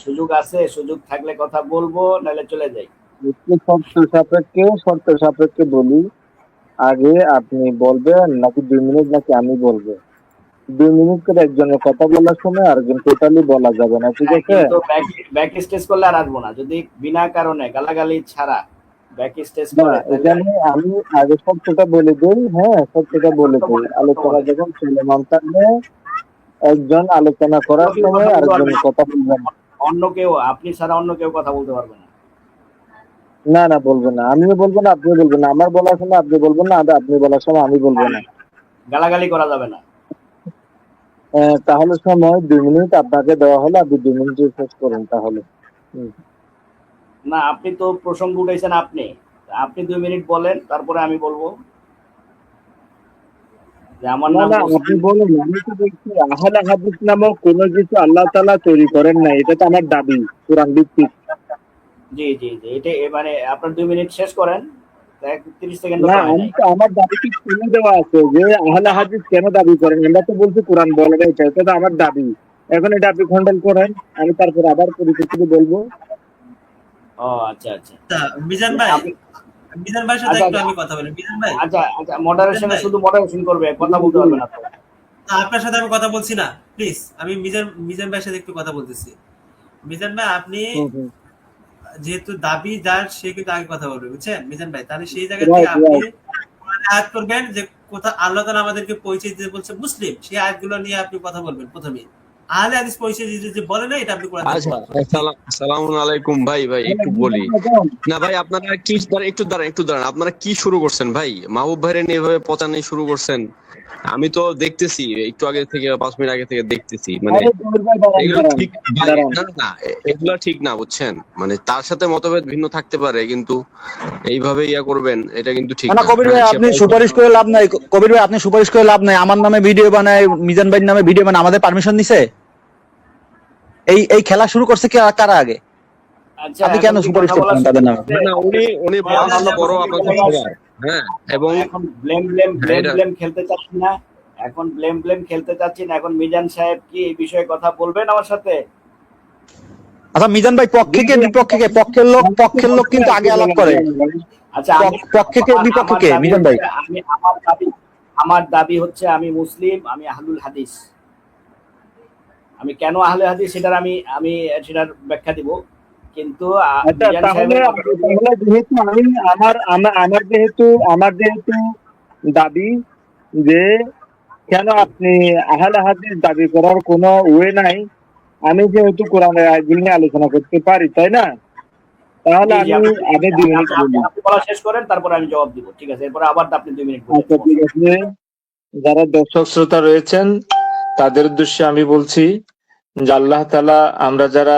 সুযোগ আছে, সুযোগ থাকলে কথা বলবো, নাহলে চলে যাই। একটু শর্ত সাপেক্ষে বলি। আগে আপনি বলবেন নাকি 2 মিনিট, নাকি আমি বলবো? 2 মিনিট করে একজনের কথা বলার সময় আরেকজন টোটালি বলা যাবে না, ঠিক হ্যাঁ, আছে? কিন্তু ব্যাক স্টেজ করলে আর আসবো না, যদি বিনা কারণে গালাগালি ছাড়া ব্যাক স্টেজ না, করে তাহলে। এখানে আমি আগে সত্যটা বলে দিই। হ্যাঁ, সত্যটা বলে সত্য দিই। বলেন, সত্য আলোচনা বলেন। যখন চলমান থাকবে, একজন আলোচনা অন্য করার কেউ সময় কথা বলতে পারবে আরেকজনের না, কথা বলবেন। অন্য কেউ, আপনি ছাড়া অন্য কেউ কথা বলতে পারবে না। না, না, বলবে না। আমিও বলবো না, আপনিও বলবেন না। আমার বলার সময় আপনি বলবেন না, আর আপনি বলার সময় আমি বলবো না। গালাগালি করা যাবে না। তাহলে সময় 2 মিনিট আপনাকে দেওয়া হলো, আপনি 2 মিনিটে শেষ করুন তাহলে। হুম। না, আপনি তো প্রসঙ্গ উঠাইছেন, আপনি আপনি 2 মিনিট বলেন, তারপরে আমি বলবো যে আমার না, নাম না, আপনি মুসলিম। বলুন। আমি তো দেখছি আহলে হাদিস নামক কোনো কিছু আল্লাহ তাআলা তৈরি করেন নাই। এটা তো আমার দাবি, কোরআন ভিত্তিক। জি জি জি, এটা মানে আপনার 2 মিনিট শেষ করেন, 30 সেকেন্ডও না, তো হয় আমি নাই। তো আমার দাবিকে তুলে দেওয়া আছে যে আহলে হাদিস কেন দাবি করেন। আমরা তো বলছি কোরআন বলে না, এটা তো আমার দাবি। এখন এটা আপনি খণ্ডন করেন, আমি তারপর আবার পরিপ্রেক্ষিতে বলবো। ও আচ্ছা আচ্ছা। আচ্ছা, মিজান ভাই, আপনি মিজান ভাইয়ের সাথে আচ্ছা একটু আচ্ছা আমি কথা বলি। মিজান ভাই, আচ্ছা আচ্ছা, মিজান মডারেশনে ভাই, শুধু মডারেশন করবে, কথা বলতে পারবে না তো। না, আপনার সাথে আমি কথা বলছি না, প্লিজ। আমি মিজান মিজান ভাইয়ের সাথে একটু কথা বলতেছি। মিজান ভাই, আপনি হুম, হুম। যেহেতু দাবি যার, সে কিন্তু আগে কথা বলবে, বুঝছেন মিজান ভাই? তাহলে সেই জায়গা থেকে রাইট, আপনি রাইট। কোরআনে আয়াত করবেন যে কোথা আল্লাহ তাআলা আমাদেরকে পরিচয় দিতে বলছে মুসলিম, সেই আয়াতগুলো নিয়ে আপনি কথা বলবেন প্রথমেই। আহলে হাদিস পরিচয় দিতে যে বলে না, এটা আপনি কোরআন থেকে আচ্ছা, প্রমাণ করবেন, প্লিজ। আসসালামু আলাইকুম ভাই। ভাই তাহলে একটু আপনি বলি কথা বলেন। না ভাই, আপনারা কি একটু দাঁড়ান, আপনারা কি শুরু করছেন ভাই? মাহবুব ভাইরে নিয়ে এভাবে পচানি শুরু করছেন। আমি তো দেখতেছি একটু আগে থেকে, 5 মিনিট আগে থেকে দেখতেছি, মানে আরে কবির ভাই, দাঁড়ান, এগুলো দাঁড়ান, ঠিক ভাই দাঁড়ান। না, না, এগুলো ঠিক না, বুঝছেন? মানে তার সাথে মতভেদ ভিন্ন থাকতে পারে, কিন্তু এইভাবে ইয়া করবেন, এটা কিন্তু ঠিক না না, না। কবির হ্যাঁ, ভাই সে আপনি পয়সা সুপারিশ করে লাভ নাই। কবির ভাই আপনি সুপারিশ করে লাভ নাই। আমার নামে ভিডিও বানায়, মিজান ভাইয়ের নামে ভিডিও বানায়, আমাদের পারমিশন দিছে? এই এই খেলা শুরু করছে কি কারা আগে? আচ্ছা, আপনি কেন এখন কি সুপারিশ কথা বলার করতেছেন তাদের সুযোগ নামে? আছে? না, না, উনি এখন বয়স্ক আমরা বড় কি আপনাদের কথা সবার। হ্যাঁ, এবং এখন ব্লেম ব্লেম ব্লেম এটা ব্লেম খেলতে চাচ্ছি না। এখন ব্লেম ব্লেম খেলতে চাচ্ছি না। এখন মিজান সাহেব কি এই বিষয়ে কথা বলবেন আমার সাথে? আচ্ছা মিজান ভাই, পক্ষে জি, কে জি, বিপক্ষে কে? পক্ষের লোক কিন্তু আগে আলাপ করে। আচ্ছা, আমি পক্ষে কে বিপক্ষে আমার কে দাবি মিজান ভাই? হচ্ছে, আমার দাবি হচ্ছে আমি মুসলিম, আমি আহলুল হাদিস। আমি কেন আহলে হাদিস সেটার আমি আমি সেটার ব্যাখ্যা দিব। কিন্তু আচ্ছা, মিজান তাহলে সাহেবের কথা অনুযায়ী তাহলে যেহেতু আমি আমার যেহেতু দাবি যে কেন আপনি আহলে হাদিস দাবি করার কোনো ওয়ে নাই। আমি যেহেতু কোরআনের আয়াতগুলো নিয়ে আলোচনা করতে পারি, তাই না? তাহলে জি জি, আমি আপনি আগে 2 মিনিট বলি। আপনি বলা শেষ করেন, তারপরে আমি জবাব দিব, ঠিক আছে? এরপরে আবার আপনি 2 মিনিট বললেন, আচ্ছা, ঠিক সমস্যা নেই। আছে। যারা দর্শক শ্রোতা রয়েছেন, তাদের উদ্দেশ্যে আমি বলছি যে আল্লাহ তাআলা, আমরা যারা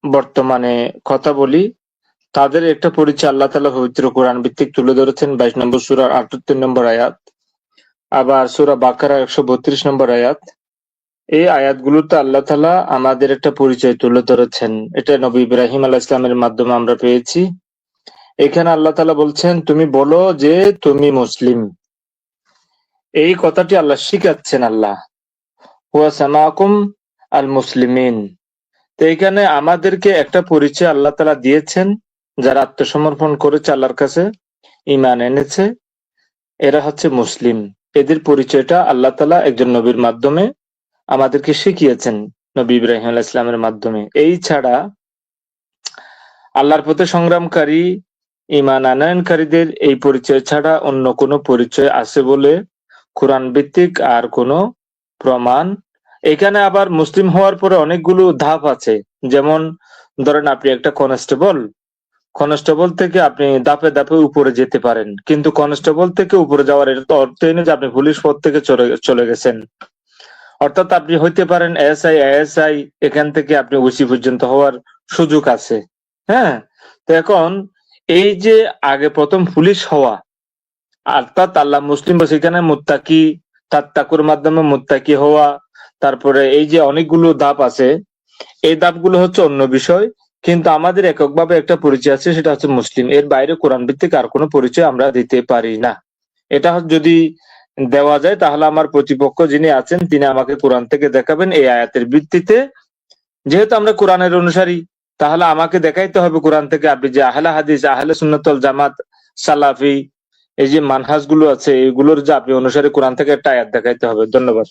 বর্তমানে কথা বলি, তাদের একটা পরিচয় আল্লাহ তাআলা পবিত্র কোরআন ভিত্তিক তুলে ধরেছেন 22 নম্বর সূরার 78 নম্বর আয়াত, আবার সূরা বাকারার 132 নম্বর আয়াত। এই আয়াতগুলোতে আল্লাহ তাআলা আমাদের একটা পরিচয় তুলে ধরেছেন। এটা নবী ইব্রাহিম আলাইহিস সালামের মাধ্যমে আমরা পেয়েছি। এখানে আল্লাহ তাআলা বলছেন, তুমি বলো যে তুমি মুসলিম। এই কথাটি আল্লাহ শিখাচ্ছেন। আল্লাহ হুয়া সামাকুম আল মুসলিমিন। তো এখানে আমাদেরকে একটা পরিচয় আল্লাহ তাআলা দিয়েছেন। যারা আত্মসমর্পণ করেছে আল্লাহর কাছে, ঈমান এনেছে, এরা হচ্ছে মুসলিম। এদের পরিচয়টা আল্লাহ তাআলা একজন নবীর মাধ্যমে আমাদেরকে শিখিয়েছেন, নবী ইব্রাহিম আলাইহিস সালামের মাধ্যমে। এই ছাড়া আল্লাহর পথে সংগ্রামকারী, ঈমান আনয়নকারীদের এই পরিচয় ছাড়া অন্য কোনো পরিচয় আছে বলে কোরআন ভিত্তিক আর কোনো প্রমাণ। এখানে আবার মুসলিম হওয়ার পরে অনেকগুলো ধাপ আছে। যেমন ধরেন আপনি একটা কনস্টেবল থেকে আপনি ধাপে ধাপে উপরে যেতে পারেন, কিন্তু কনস্টেবল থেকে উপরে যাওয়ার এটা তো অর্থই নয় যে আপনি পুলিশ পদ থেকে চলে গেছেন। অর্থাৎ আপনি হইতে পারেন এএসআই, এএসআই, এখান থেকে আপনি ওসি পর্যন্ত হওয়ার সুযোগ আছে। হ্যাঁ, তো এখন এই যে আগে প্রথম পুলিশ হওয়া, অর্থাৎ আল্লাহ মুসলিম সেখানে মুত্তাকি, তাত্তাকুর মাধ্যমে মুত্তাকি হওয়া, তারপরে এই যে অনেকগুলো ধাপ আছে, এই ধাপগুলো হচ্ছে অন্য বিষয়। কিন্তু আমাদের এককভাবে একটা পরিচয় আছে, সেটা হচ্ছে মুসলিম। এর বাইরে কোরআন ভিত্তিক আর কোনো পরিচয় আমরা দিতে পারি না। এটা যদি দেওয়া যায়, তাহলে আমার প্রতিপক্ষ যিনি আছেন তিনি আমাকে কোরআন থেকে দেখাবেন এই আয়াতের ভিত্তিতে যেহেতু আমরা কোরআনের অনুসারী, তাহলে আমাকে দেখাইতে হবে কোরআন থেকে আপনি যে আহলে হাদিস, আহলে সুন্নাত ওয়াল জামাত, সালাফি, এই যে মানহাজ গুলো আছে এগুলোর যে আপনি অনুসারী, কোরআন থেকে একটা আয়াত দেখাইতে হবে। ধন্যবাদ।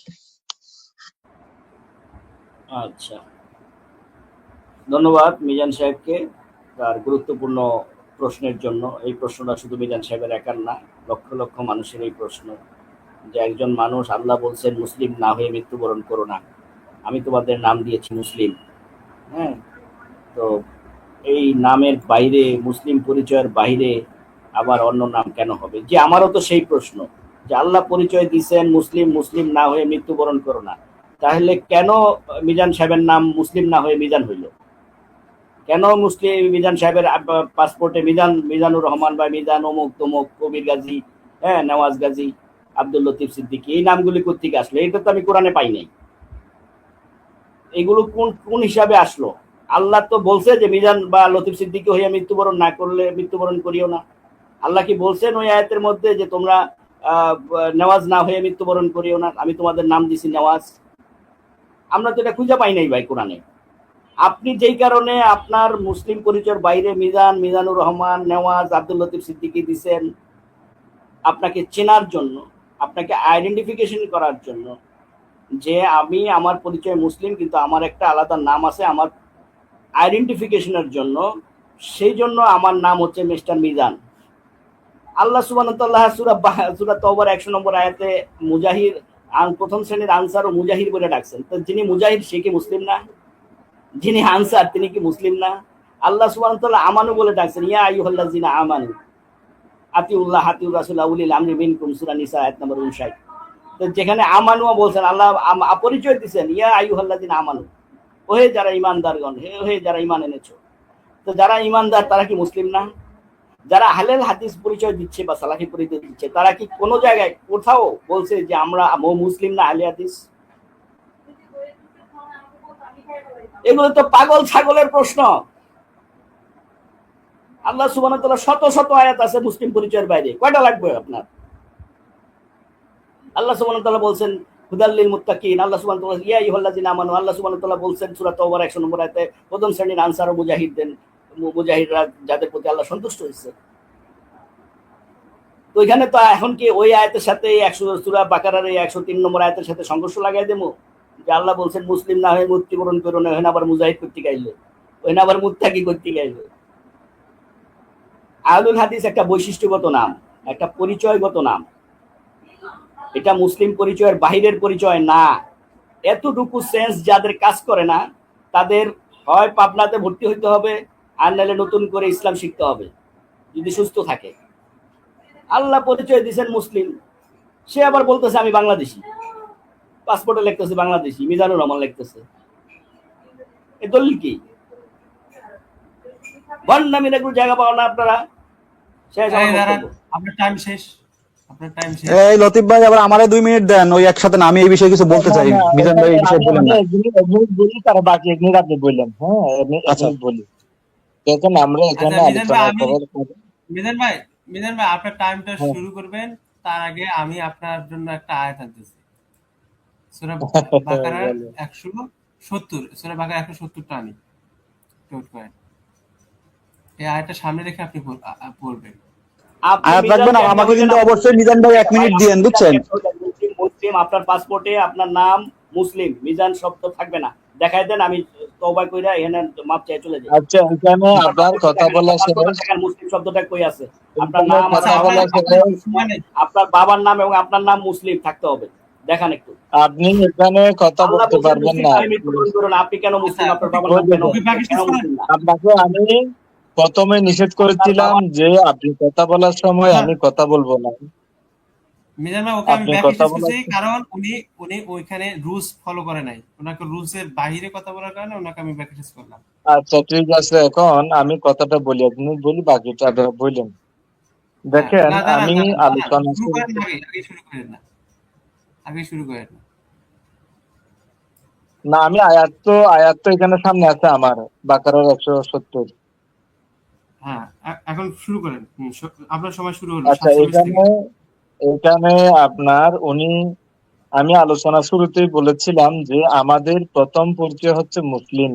আচ্ছা, ধন্যবাদ মিজান সাহেবকে তার গুরুত্বপূর্ণ প্রশ্নের জন্য। এই প্রশ্নটা শুধু মিজান সাহেবের একার না, লক্ষ লক্ষ মানুষের এই প্রশ্ন যে একজন মানুষ, আল্লাহ বলছেন মুসলিম না হয়ে মৃত্যুবরণ করো না, আমি তোমাদের নাম দিয়েছি মুসলিম। হ্যাঁ, তো এই নামের বাইরে, মুসলিম পরিচয়ের বাইরে আবার অন্য নাম কেন হবে? যে আমারও তো সেই প্রশ্ন যে আল্লাহ পরিচয় দিয়েছেন মুসলিম, মুসলিম না হয়ে মৃত্যুবরণ করো না, তাহলে কেন মিজান সাহেবের নাম মুসলিম না হয়ে মিজান হইল? কেন মুসলিম মিজান সাহেবের পাসপোর্টে মিজানুর রহমান বা মিজান অমুক তমুক, কবির গাজী, হ্যাঁ, নওয়াজ গাজী, আব্দুল লতিফ সিদ্দিকী, এই নামগুলি কোত্থেকে আসলো? এটা তো আমি কোরআনে পাই নাই। এগুলো কোন কোন হিসাবে আসলো? আল্লাহ তো বলছে যে মিজান বা লতিফ সিদ্দিকী হইয়া মৃত্যুবরণ না করলে মৃত্যুবরণ করিও না। আল্লাহ কি বলছেন ওই আয়াতের মধ্যে যে তোমরা নেওয়াজ না হয়ে মৃত্যুবরণ করিও না, আমি তোমাদের নাম দিছি নেওয়াজ? আমরা তো এটা খুঁজে পাই নাই ভাই কোরআনে। আপনি যেই কারণে আপনার মুসলিম পরিচয়ের বাইরে মিজানুর রহমান, নেওয়াজ, আব্দুল লতিফ সিদ্দিকী দিছেন আপনাকে চেনার জন্য, আপনাকে আইডেন্টিফিকেশন করার জন্য যে আমি, আমার পরিচয় মুসলিম কিন্তু আমার একটা আলাদা নাম আছে আমার আইডেন্টিফিকেশনের জন্য, সেই জন্য আমার নাম হচ্ছে মিস্টার মিজান। আল্লাহ সুবহানাহু ওয়া তাআলা সূরা তওবার 100 নম্বর আয়াতে মুজাহির, প্রথম শ্রেণীর আনসার ও মুজাহির বলে ডাকছেন। তো যিনি মুজাহির সে কি মুসলিম না? যিনি আনসার তিনি কি মুসলিম না? আল্লাহ সুবহানাহু ওয়া তাআলা আমানু বলে ডাকছেন, ইয়া আইয়ুহাল্লাযিনা আমানু আতিউল্লাহ আতিউর রাসূল উলিল আমরি মিনকুম, সূরা নিসা আয়াত নম্বর 59। তো যেখানে আমানু বলছেন, আল্লাহ পরিচয় দিচ্ছেন ইয়া আইয়ুহাল্লাযিনা আমানু, ওহে যারা ঈমানদারগণ, হে যারা ঈমান এনেছো। তো যারা ঈমানদার তারা কি মুসলিম না? যারা আহলেল হাদিস পরিচয় দিচ্ছে বা সালাফি পরিচয় দিচ্ছে তারা কি কোনো জায়গায় কোথাও বলছে যে আমরা মুসলিম না আহলে হাদিস? এগুলো তো পাগল ছাগলের প্রশ্ন। আল্লাহ সুবহানাহু ওয়া তাআলা শত শত আয়াত আছে মুসলিম পরিচয়ের বাইরে, কয়টা লাগবে আপনার? আল্লাহ সুবহানাহু ওয়া তাআলা বলছেন হুদাল লিল মুত্তাকিন, আল্লাহ সুবহানাহু ওয়া তাআলা ইয়া আইয়ুহাল্লাযিনা আমানু, আল্লাহ সুবহানাহু ওয়া তাআলা বলছেন সূরা তাওবার 100 নম্বর আয়াতে প্রথম শ্রেণীর আনসার ও মুজাহিদরা যাদের প্রতি আল্লাহ সন্তুষ্ট হয়েছে। তো এখানে তো এখন কি ওই আয়াতের সাথে 100 সূরা বাকারার এই 103 নম্বর আয়াতের সাথে সংঘর্ষ লাগাই দেবো যে আল্লাহ বলছেন মুসলিম না হয়ে মৃত্যুবরণ করো না, ওখানে আবার মুজাহিদ করতে গাইলো, ওখানে আবার মুত্তাকি করতে গাইলো? আহলুল হাদিস একটা বৈশিষ্ট্যগত নাম, একটা পরিচয়গত নাম। এটা মুসলিম পরিচয়ের বাহিরের পরিচয় না। এতটুকু সেন্স যাদের কাজ করে না তাদের হয় পাবনাতে ভর্তি হইতে হবে, আর নাহলে নতুন করে ইসলাম শিখতে হবে যদি সুস্থ থাকে। আল্লাহ পরিচয় দিয়েছেন মুসলিম, সে আবার বলতেছে আমি বাংলাদেশি, পাসপোর্টে লিখতেছে বাংলাদেশি, মিজানুর রহমান লিখতেছে। এ দলিল কি? ভণ্ডামির একটু জায়গা পাও না আপনারা? শেষ আমার বক্তব্য। আপনার টাইম শেষ, আপনার টাইম শেষ। এই লতিফ ভাই আবার আমারে 2 মিনিট দেন, ওই একসাথে না, আমি এই বিষয়ে কিছু বলতে চাই। মিজান ভাই এই বিষয়ে বলেন না। এক মিনিট বলি, তার বাকি 1 মিনিট আপনি বললেন। হ্যাঁ, এক মিনিট বলি। দেখুন আমরা এখানে আলোচনা করার পরে মিজান ভাই আপনার টাইমটা শুরু করবেন, তার আগে আমি আপনার জন্য একটা আয়াত আনতেছি। সূরা বাকারা 170, সূরা বাকারা 170টা আমি নোট করেন। এই আয়াতটা সামনে রেখে আপনি পড়বেন। আয়াত রাখবেন, আমাকে কিন্তু অবশ্যই মিজান ভাই 1 মিনিট দিয়েন, বুঝছেন? মুসলিম, আপনার পাসপোর্টে আপনার নাম মুসলিম, মিজান শব্দ থাকবে না, দেখাই দেন, আমি তওবা কইরা এখানে মাপ চাই চলে যাই। আচ্ছা, এখানে আপনার কথা বলা শেষ। মুসলিম শব্দটা কই আছে? আপনার নাম, আপনার বাবার নাম এবং আপনার নাম মুসলিম থাকতে হবে, দেখান একটু। আপনি এখানে কথা বলতে পারবেন না। আপনি কেন মুসলিম? আপনার বাবার নাম কেন মুসলিম না? আপনাকে আমি প্রথমে নিষেধ করেছিলাম যে আপনি কথা বলার সময় আমি কথা বলবো না। মিজান ভাই ওকে আমি ব্যাখ্যা করতেছি, কারণ উনি ওইখানে রুলস ফলো করে নাই, ওনাকে রুলসের বাইরে কথা বলার কারণে ওনাকে আমি ব্যাখ্যা করলাম। আচ্ছা ঠিক আছে, এখন আমি কথাটা বলি, আপনি বলি বাকিটা আপনারা বললেন। দেখেন আমি আলোচনা আগে শুরু করেন না, আমি আয়াত তো এখানে সামনে আছে আমার, বাকারার 170। হ্যাঁ, এখন শুরু করেন, আপনার সময় শুরু হলো। আচ্ছা, এখানে আপনার উনি আমি আলোচনা শুরুতেই বলেছিলাম যে আমাদের প্রথম পরিচয় হচ্ছে মুসলিম।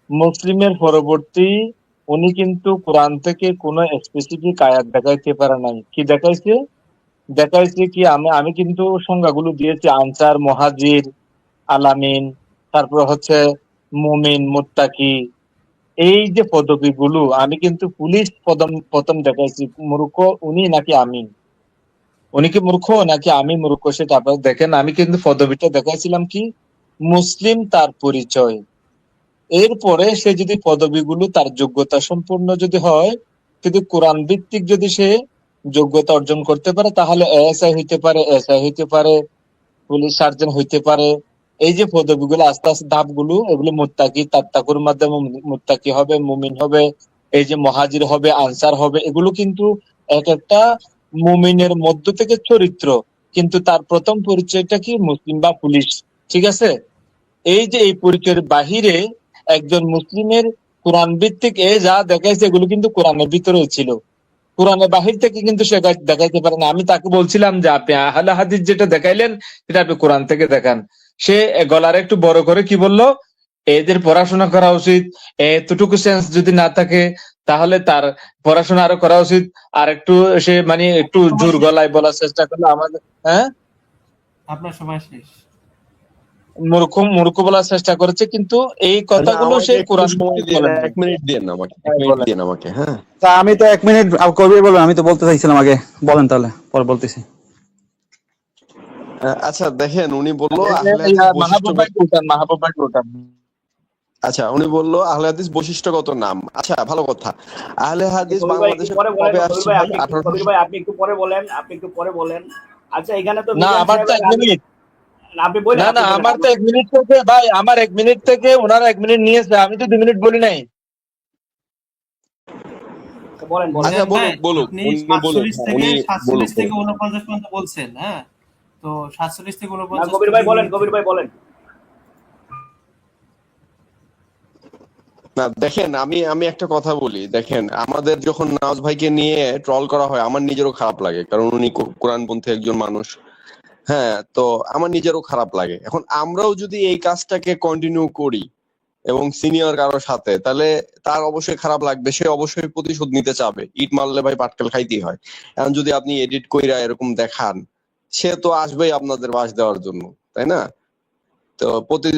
মুসলিমের পরবর্তী উনি কিন্তু কোরআন থেকে কোনো স্পেসিফিক আয়াত দেখাইতে পারে নাই। কি দেখাইছে? দেখাইছে কি আমি কিন্তু সংজ্ঞাগুলো দিয়েছি, আনসার, মুহাজির, আলামিন, তারপর হচ্ছে মুমিন, মুত্তাকি। এই যে পদবীগুলো আমি কিন্তু পুলিশ প্রথম দেখাইছি। মূর্খ উনি নাকি আমি? উনি কি মূর্খ নাকি আমি মূর্খ সেটা আপনারা দেখেন। আমি কিন্তু পদবিটা দেখাইছিলাম কি মুসলিম তার পরিচয়। এরপরে সে যদি পদবিগুলো তার যোগ্যতা সম্পূর্ণ যদি হয়, যদি কোরআন ভিত্তিক যদি সে যোগ্যতা অর্জন করতে পারে, তাহলে এএসআই হইতে পারে, এসআই হইতে পারে, পুলিশ সার্জন হইতে পারে। এই যে পদবিগুলো আস্তে আস্তে ধাপগুলো, এগুলো মুত্তাকি, তাত্তাকুর মাধ্যমে মুত্তাকি হবে, মুমিন হবে, এই যে মুহাজির হবে, আনসার হবে। এগুলো কিন্তু এক একটা মুমিনের মধ্য থেকে চরিত্র, কিন্তু তার প্রথম পরিচয়টা কি মুসলিম বা পুলিশ। ঠিক আছে? এই যে এই পরিচয়ের বাহিরে একজন মুসলিমের কোরআন ভিত্তিক এ যা দেখাইছে এগুলো কিন্তু কোরআনের ভিতরেও ছিল, কোরআনের বাহির থেকে কিন্তু সে দেখাইতে পারে না। আমি তাকে বলছিলাম যে আপনি আহলে হাদিস যেটা দেখাইলেন সেটা আপনি কোরআন থেকে দেখান। সে গলার একটু বড় করে কি বললো, এদের পড়াশোনা করা উচিত, এতটুকু সেন্স যদি না থাকে তাহলে তার পড়াশোনা আরো করা উচিত। আর একটু সে মানে একটু জোর গলায় বলার চেষ্টা করলো আমাদের, হ্যাঁ, আপনার সময় শেষ। মূর্খ বলার চেষ্টা করেছে, কিন্তু এই আচ্ছা, কথাগুলো আমাকে সে একটু কোরআন সময় ভিত্তিক দিয়ে বলেন নাই। 1 মিনিট দেন আমাকে, 1 হ্যাঁ, মিনিট বলেন। দেন আমাকে। হ্যাঁ, তা আমি তো 1 মিনিট কবি বলবেন, আমি তো বলতে চাইছিলাম আগে, বলেন তাহলে পরে বলতেছি। আচ্ছা দেখেন, উনি বললো আহলে হাদিস মাহবুব ভাই উঠান, মাহবুব ভাই উঠান। আচ্ছা উনি বললো আহলে হাদিস বৈশিষ্ট্যগত নাম। আচ্ছা ভালো কথা। আহলে হাদিস কবির ভাই একটু বাংলাদেশে পরে বলেন, কবে কবির আসছে ভাই ভাই? আপনি 1800 কবির ভাই আপনি একটু পরে বলেন, আপনি একটু পরে বলেন। আচ্ছা এখানে তো না, মিজান আমার তো সাহেবের 1 মিনিট। আপনি বলেন, না আপনি না, বলেন, আমার তো 1 মিনিট থেকে ভাই, আমার 1 মিনিট থেকে ওনারা 1 মিনিট নিয়েছে, আমি তো 2 মিনিট বলি নাই। বলেন বলেন। আচ্ছা মিজান ভাই, বলুক, আপনি উনি বলুক, 47 উনি বলুক। থেকে 49 পর্যন্ত বলছেন, হ্যাঁ? তো 47 থেকে না 49 কবির তো ভাই 2 বলেন, মিনিট কবির ছিল। ভাই বলেন। না দেখেন, আমি একটা কথা বলি। দেখেন, আমাদের যখন নওয়াজ ভাইকে নিয়ে ট্রল করা হয় আমার নিজেরও খারাপ লাগে, কারণ উনি কোরআনপন্থী একজন মানুষ। হ্যাঁ, তো আমার নিজেরও খারাপ লাগে। এখন আমরাও যদি এই কাজটাকে কন্টিনিউ করি এবং সিনিয়র কারোর সাথে, তাহলে তার অবশ্যই খারাপ লাগবে, সে অবশ্যই প্রতিশোধ নিতে চাবে। ইট মারলে ভাই পাটকেল খাইতেই হয়। এখন যদি আপনি এডিট কইরা এরকম দেখান, সে তো আসবেই আপনাদের বাস দেওয়ার জন্য, তাই না? তো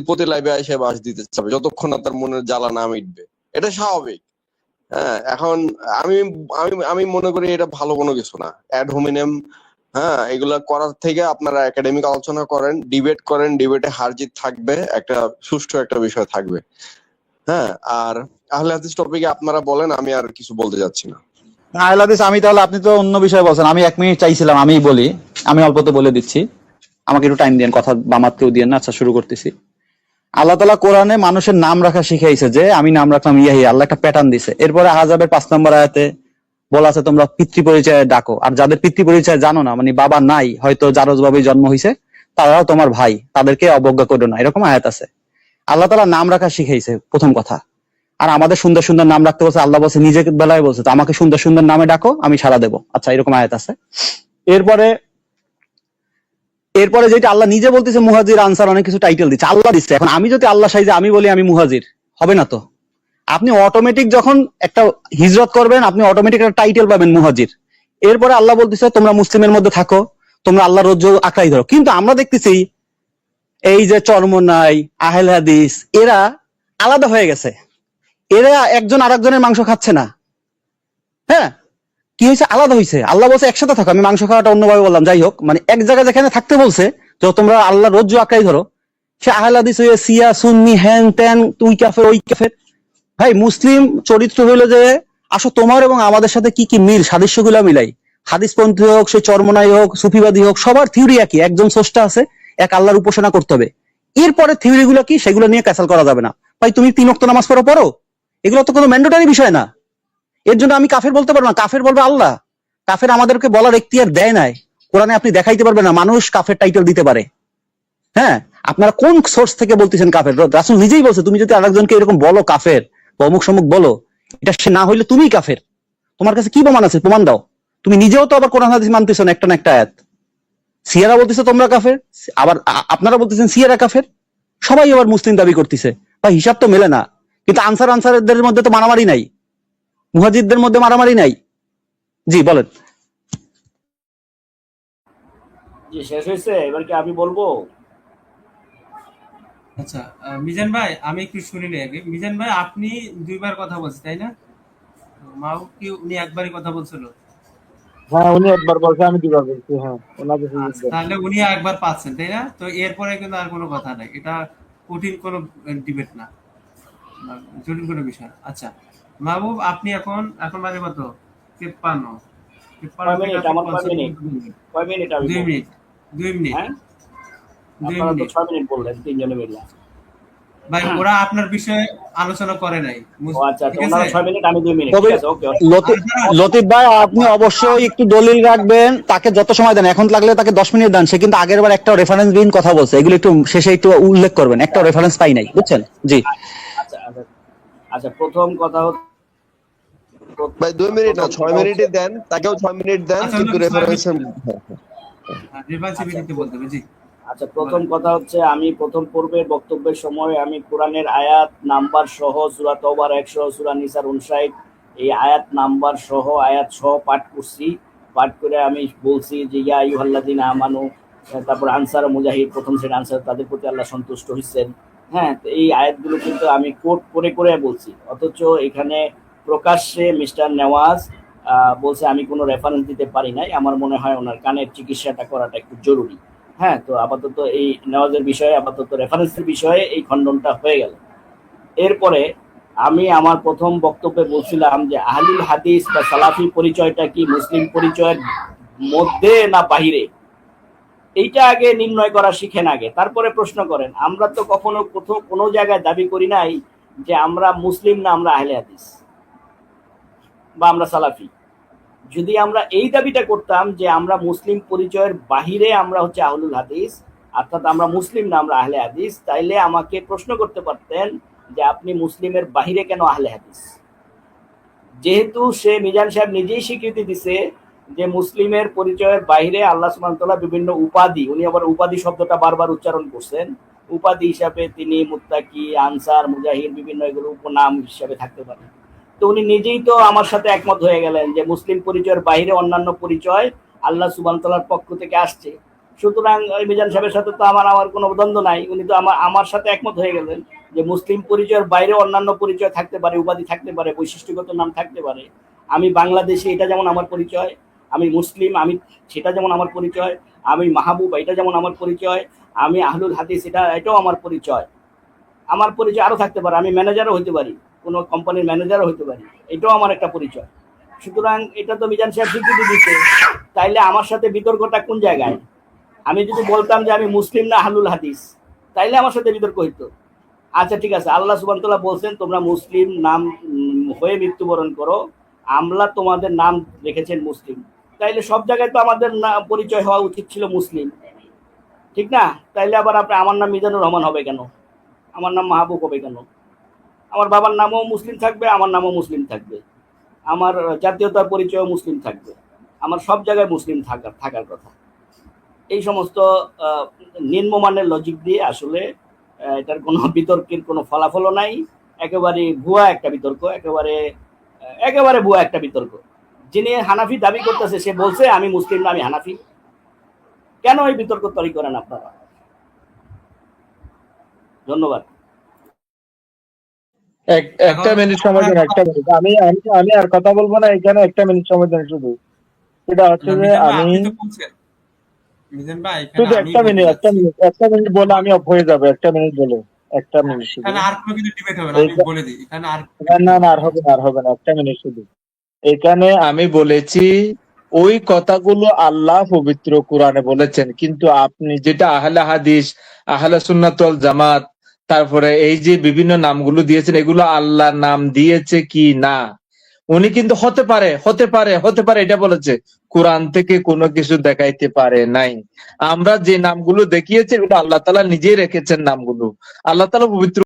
প্রতি লাইভে এসে বাস দিতে চাবে যতক্ষণ না তার মনের জ্বালা না মিটবে। এটা স্বাভাবিক। হ্যাঁ, এখন আমি আমি আমি মনে করি এটা ভালো কোনো কিছু না, অ্যাড হোমিনেম। হ্যাঁ, এগুলা করার থেকে আপনারা একাডেমিক আলোচনা করেন, ডিবেট করেন, ডিবেটে হার জিত থাকবে, একটা সুষ্ঠু একটা বিষয় থাকবে। হ্যাঁ, আর আহলে হাদিস টপিকে আপনারা বলেন, আমি আর কিছু বলতে যাচ্ছি না। আহলে হাদিস, আমি তাহলে, আপনি তো অন্য বিষয়ে বলছেন, আমি 1 মিনিট চাইছিলাম, আমি বলি, আমি অল্পতে বলে দিচ্ছি, আমাকে একটু টাইম দিন, কথা বামাতকেও দিয়েন না। আচ্ছা শুরু করতেছি। আল্লাহ তাআলা কোরআনে মানুষের নাম রাখা শিখাইছে, যে আমি নাম রাখলাম ইয়াহিয়া, আল্লাহ একটা প্যাটার্ন দিছে। এরপরে আহজাবের 5 নম্বর আয়াতে বলা আছে তোমরা পিতৃ পরিচয়ে ডাকো, আর যাদের পিতৃ পরিচয় জানো না, মানে বাবা নাই, হয়তো জারজ ভাবে জন্ম হয়েছে, তারাও তোমার ভাই, তাদেরকে অবজ্ঞা করো না, এরকম আয়াত আছে। আল্লাহ তাআলা নাম রাখা শিখাইছে, প্রথম কথা। আর আমাদের সুন্দর সুন্দর নাম রাখতে বলছে, আল্লাহ বলছে, নিজের বেলায় বলছে, তো আমাকে সুন্দর সুন্দর নামে ডাকো, আমি সাড়া দেবো। আচ্ছা, এরকম আয়াত আছে। এরপরে এরপরে যেটা আল্লাহ নিজে বলতেছে, মুহাজির, আনসার, অনেক কিছু টাইটেল দিচ্ছে, আল্লাহ দিচ্ছে। এখন আমি যদি আল্লাহ সাইজে আমি বলি আমি মুহাজির, হবে না তো? আপনি অটোমেটিক যখন একটা হিজরত করবেন, আপনি অটোমেটিক একটা টাইটেল পাবেন মুহাজির। এরপরে আল্লাহ বলতেছে তোমরা মুসলিমের মধ্যে থাকো, তোমরা আল্লাহ রজ্জু আঁকড়াই ধরো। কিন্তু আমরা দেখতেছি এই যে চরমনাই, আহলে হাদিস, এরা আলাদা হয়ে গেছে, এরা একজন আরেকজনের মাংস খাচ্ছে না। হ্যাঁ, কি হয়েছে? আলাদা হয়েছে। আল্লাহ বলছে একসাথে থাকো, আমি মাংস খাওয়াটা অন্যভাবে বললাম, যাই হোক, মানে এক জায়গায় যেখানে থাকতে বলছে, যে তোমরা আল্লাহ রজ্জু আঁকড়াই ধরো, সে আহলে হাদিস হয়ে সিয়া সুন্নি হ্যান ত্যান, তুই কাফের ওই কাফের। ভাই, মুসলিম চরিত্র হইলো যে আসো তোমার এবং আমাদের সাথে কি কি মিল, সাদৃশ্যগুলা মিলাই। হাদিসপন্থী হোক, সে চরমনাই হোক, সুফিবাদী হোক, সবার থিওরি একই, একজন স্রষ্টা আছে, এক আল্লাহর উপাসনা করতে হবে। এরপরে থিওরি গুলো কি, সেগুলো নিয়ে ক্যাসাল করা যাবে না। ভাই, তুমি 3 ওয়াক্ত নামাজ পড়ো, এগুলো তো কোনো ম্যান্ডেটরি বিষয় না। এর জন্য আমি কাফের বলতে পারবো না, কাফের বলবে আল্লাহ। কাফের আমাদেরকে বলার এখতিয়ার দেয় নাই। কোরআনে আপনি দেখাইতে পারবেন না মানুষ কাফের টাইটেল দিতে পারে। হ্যাঁ, আপনারা কোন সোর্স থেকে বলতেছেন কাফের? রাসূল নিজেই বলছে, তুমি যদি আরেকজনকে এরকম বলো কাফের বা অমুক সমুক বলো, এটা সে না হইলে তুমিই কাফের। তোমার কাছে কি প্রমাণ আছে? প্রমাণ দাও। তুমি নিজেও তো আবার কোরআন হাদিস মানতেছো না, একটা না একটা আয়াত। সিয়ারা বলতেছে তোমরা কাফের, আবার আপনারা বলতেছেন সিয়ারা কাফের, সবাই আবার মুসলিম দাবি করতেছে। বা হিসাব তো মেলে না। কিন্তু আনসারদের মধ্যে তো মারামারি নাই, মুহাজিরদের মধ্যে মারামারি নাই। জি বলেন। জি, শেষ হয়েছে, এবার কি আমি বলবো? আচ্ছা, মিজান ভাই আমি একটু শুনিনি আগে। মিজান ভাই আপনি দুইবার কথা বলছেন তাই না? মাও কি উনি একবারই কথা বলছিল? হ্যাঁ, উনি একবার বলছে, আমি দুবার বলছি। হ্যাঁ, ওনাকে সুযোগ আচ্ছা, দেন। তাহলে উনি একবার পাচ্ছেন তাই না? তো এরপরে কিন্তু আর কোনো কথা নাই, এটা কঠিন কোনো ডিবেট না, বা জটিল কোনো বিষয় না। আচ্ছা মাহবুব, আপনি এখন এখন বাজে কত? 53। 53 কয় থেকে মিনিট? আপনি আমার ৫ কয় মিনিট? মিনিট বলবেন। কয় মিনিট আমি 2 বলবো? মিনিট, 2 মিনিট, হ্যাঁ, 2 আপনারা তো মিনিট। 6 মিনিট বললেন তিনজনে মিলে। ভাই ওরা আপনার বিষয়ে আলোচনা করে নাই, ও আচ্ছা, ঠিক তো আছে? ওনারা 6 মিনিট, আমি 2 মিনিট, তবে ঠিক আছে, ওকে। লতিফ ভাই আপনি অবশ্যই একটু দলিল রাখবেন, তাকে যত সময় দেন, এখন লাগলে তাকে 10 মিনিট দেন, সে কিন্তু আগের বার একটা রেফারেন্স বিহীন কথা বলছে, এগুলো একটু শেষে একটু উল্লেখ করবেন, একটা রেফারেন্স পাই নাই, বুঝছেন? জি। আচ্ছা আচ্ছা আচ্ছা, প্রথম কথা হচ্ছে, ভাই 2 মিনিট না, প্রথম 6 কথা হচ্ছে, মিনিটই দেন, তাকেও 6 মিনিট দেন, আচ্ছা কিন্তু ওনাকে 6 রেফারেন্স। মিনিট রিভার্সিভ আচ্ছা দিতে বলতে হবে। জি আচ্ছা, প্রথম বলেন। কথা হচ্ছে, আমি প্রথম পর্বের বক্তব্যের সময় আমি কোরআনের আয়াত নাম্বার সহ সূরা তওবার 100, সূরা নিসার 59, এই আয়াত নাম্বার সহ আয়াত সহ পাঠ করছি। পাঠ করে আমি বলছি যে ইয়া আইয়ুহাল্লাযিনা আমানু, তারপর আনসার ও মুজাহিদ, প্রথম শ্রেণীর আনসার, তাদের প্রতি আল্লাহ সন্তুষ্ট হয়েছেন। হ্যাঁ, তো এই আয়াতগুলো কিন্তু আমি কোট করে করে বলছি, অথচ এখানে প্রকাশ্যে মিস্টার নেওয়াজ বলছে আমি কোনো রেফারেন্স দিতে পারি নাই। আমার মনে হয় ওনার কানের চিকিৎসাটা করাটা একটু জরুরি। হ্যাঁ, তো আপাতত এই নেওয়াজের বিষয়ে, আপাতত রেফারেন্সের বিষয়ে এই খণ্ডনটা হয়ে গেল। এরপরে আমি আমার প্রথম বক্তব্যে বলছিলাম যে আহলুল হাদিস বা সালাফি পরিচয়টা কি মুসলিম পরিচয়ের মধ্যে না বাহিরে, এইটা আগে নির্ণয় করা শিখেন আগে, তারপরে প্রশ্ন করেন। আমরা তো কখনো কোথাও কোনো জায়গায় দাবি করি নাই যে আমরা মুসলিম না আমরা আহলে হাদিস বা আমরা সালাফি। যদি আমরা এই দাবিটা করতাম যে আমরা মুসলিম পরিচয়ের বাহিরে আমরা হচ্ছে আহলুল হাদিস, অর্থাৎ আমরা মুসলিম না আমরা আহলে হাদিস, তাইলে আমাকে প্রশ্ন করতে পারতেন যে আপনি মুসলিমের বাহিরে কেন আহলে হাদিস। যেহেতু সে মিজান সাহেব নিজেই স্বীকৃতি দিছে যে মুসলিমের পরিচয়ের বাইরে আল্লাহ সুবহানাহু ওয়া তাআলা বিভিন্ন উপাধি, উনি আবার উপাধি শব্দটা বারবার উচ্চারণ করছেন, উপাধি হিসাবে তিনি মুত্তাকি, আনসার, মুজাহিদ, বিভিন্ন এগুলো উপনাম হিসাবে থাকতে পারেন। তো উনি নিজেই তো আমার সাথে একমত হয়ে গেলেন যে মুসলিম পরিচয়ের বাইরে অন্যান্য পরিচয় আল্লাহ সুবহানাহু ওয়া তাআলার পক্ষ থেকে আসছে। সুতরাং মিজান সাহেবের সাথে তো আমার কোনো দ্বন্দ্ব নাই, উনি তো আমার সাথে একমত হয়ে গেলেন যে মুসলিম পরিচয়ের বাইরে অন্যান্য পরিচয় থাকতে পারে, উপাধি থাকতে পারে, বৈশিষ্ট্যগত নাম থাকতে পারে। আমি বাংলাদেশি, এটা যেমন আমার পরিচয়, আমি মুসলিম, আমি সেটা যেমন আমার পরিচয়, আমি মাহবুব, এটা যেমন আমার পরিচয়, আমি আহলুল হাদিস, এটাও আমার পরিচয়। আমার পরিচয় আরো থাকতে পারে, আমি ম্যানেজারও হতে পারি, কোনো কোম্পানির ম্যানেজারও হতে পারি, এটাও আমার একটা পরিচয়। সুতরাং এটা তো মিজান সাহেব স্বীকৃতি দিচ্ছে, তাইলে আমার সাথে বিতর্কটা কোন জায়গায়? আমি যদি বলতাম যে আমি মুসলিম না আহলুল হাদিস, তাইলে আমার সাথে বিতর্ক হইতো। আচ্ছা ঠিক আছে, আল্লাহ সুবহানাহু ওয়া তাআলা বলছেন তোমরা মুসলিম নাম হয়ে মৃত্যুবরণ করো, আমরা তোমাদের নাম রেখেছেন মুসলিম, তাইলে সব জায়গায় তো আমাদের পরিচয় হওয়া উচিত ছিল মুসলিম, ঠিক না? তাইলে আবার আপনি আমার নাম মিজানুর রহমান হবে কেন? আমার নাম মাহবুব হবে কেন? আমার বাবার নামও মুসলিম থাকবে, আমার নামও মুসলিম থাকবে, আমার জাতীয়তার পরিচয়ও মুসলিম থাকবে, আমার সব জায়গায় মুসলিম থাকার কথা। এই সমস্ত নিম্নমানের লজিক দিয়ে আসলে এটার কোনো বিতর্কের কোনো ফলাফলও নাই। একেবারে ভুয়া একটা বিতর্ক, একেবারে ভুয়া একটা বিতর্ক। যিনি হানাফি দাবি করতেছে সে বলছে আমি মুসলিম না আমি হানাফি। কেন এই বিতর্ক তৈরি করেন আপনারা? ধন্যবাদ। একটা মিনিট সময় দেন, একটা মিনিট। আমি আমি আমি আর কথা বলবো না এখানে, একটা মিনিট সময় দেন শুধু। সেটা হচ্ছে যে আমি মিজান ভাই শুধু একটা মিনিট বলে আমি অফ হয়ে যাবো। একটা মিনিট বলে, একটা মিনিট শুধু। এখানে আর কোনো কিছু ডিবেট হবে না, আমি বলে দিই এখানে আর না, আর হবে না, একটা মিনিট শুধু। এখানে আমি বলেছি ওই কথাগুলো আল্লাহ পবিত্র কোরআনে বলেছেন, কিন্তু আপনি যেটা আহলে হাদিস, আহলে সুন্নাত ওয়াল জামাত, তারপরে এই যে বিভিন্ন নামগুলো দিয়েছেন, এগুলো আল্লাহর নাম দিয়েছে কি না, উনি কিন্তু হতে পারে এটা বলেছে। কোরআন থেকে কোনো কিছু দেখাইতে পারে নাই। আমরা যে নামগুলো দেখিয়েছি এগুলো আল্লাহ তাআলা নিজেই রেখেছেন নামগুলো। আল্লাহ তাআলা পবিত্র